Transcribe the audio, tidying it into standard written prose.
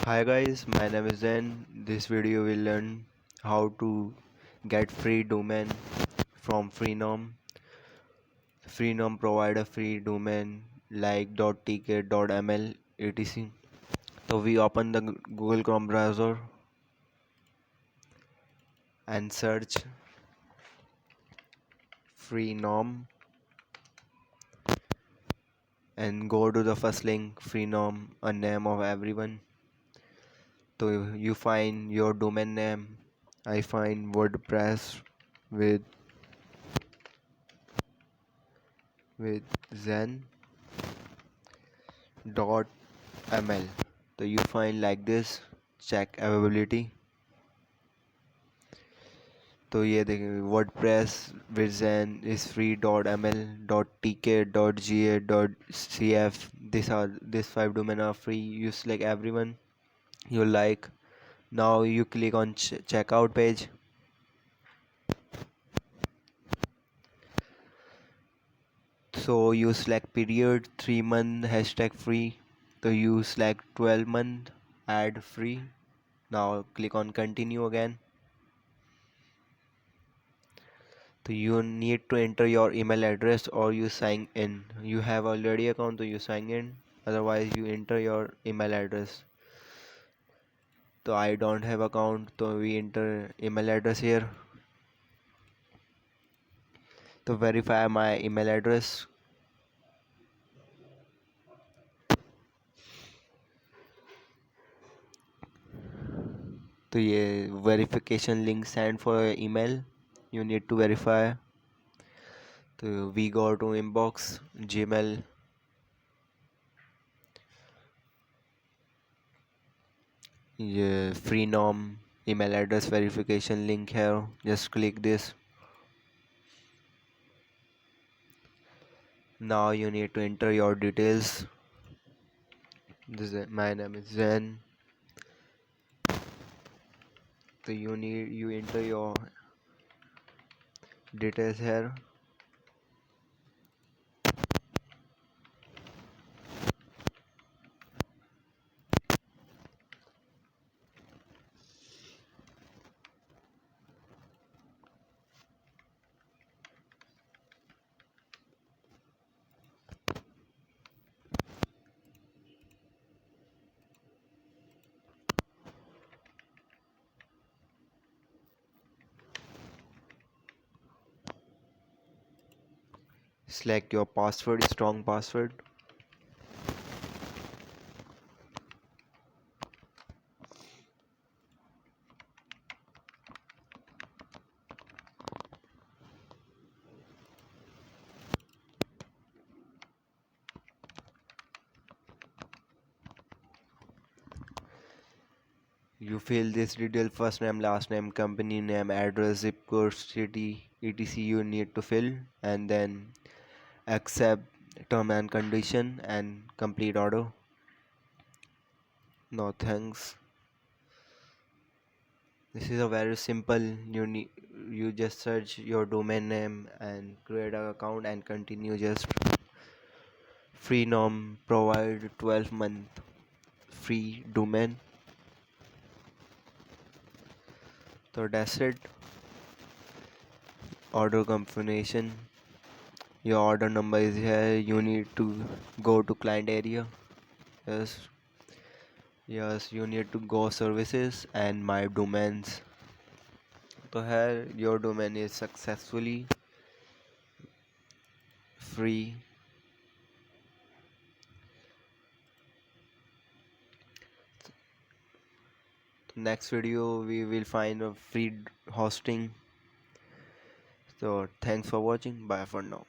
Hi guys, my name is Zen. This video will learn how to get free domain from Freenom. Freenom provide a free domain like .tk, .ml, etc. So we open the Google Chrome browser and search Freenom and go to the first link Freenom, a name of everyone. So you find your domain name. I find WordPress with Zen dot ml. So you find like this, check availability. तो ये देखिए WordPress version is free.ml .tk .ga .cf. These 5 domain are free. You select everyone you like. Now you click on checkout page. So you select period 3 month hashtag free. So you select 12 month add free. Now click on continue again. So you need to enter your email address or you sign in. You have already account, so you sign in. Otherwise you enter your email address. So I don't have account, so we enter email address here. To verify my email address, तो ये verification link send for your email. You need to verify. So we go to inbox, Gmail. ये Freenom email address verification link here. Just click this. Now you need to enter your details. My name is Zen. So you enter your details here. Select your password, strong password. You fill this detail: first name, last name, company name, address, zip code, city, etc. You need to fill, and then accept term and condition and complete order. No thanks. This is a very simple. You just search your domain name and create an account and continue. Just Freenom provide 12-month free domain. So that's it. Order confirmation. Your order number is here. You need to go to client area. Yes. Yes, you need to go services and my domains. So here your domain is successfully free. Next video we will find a free hosting. So thanks for watching. Bye for now.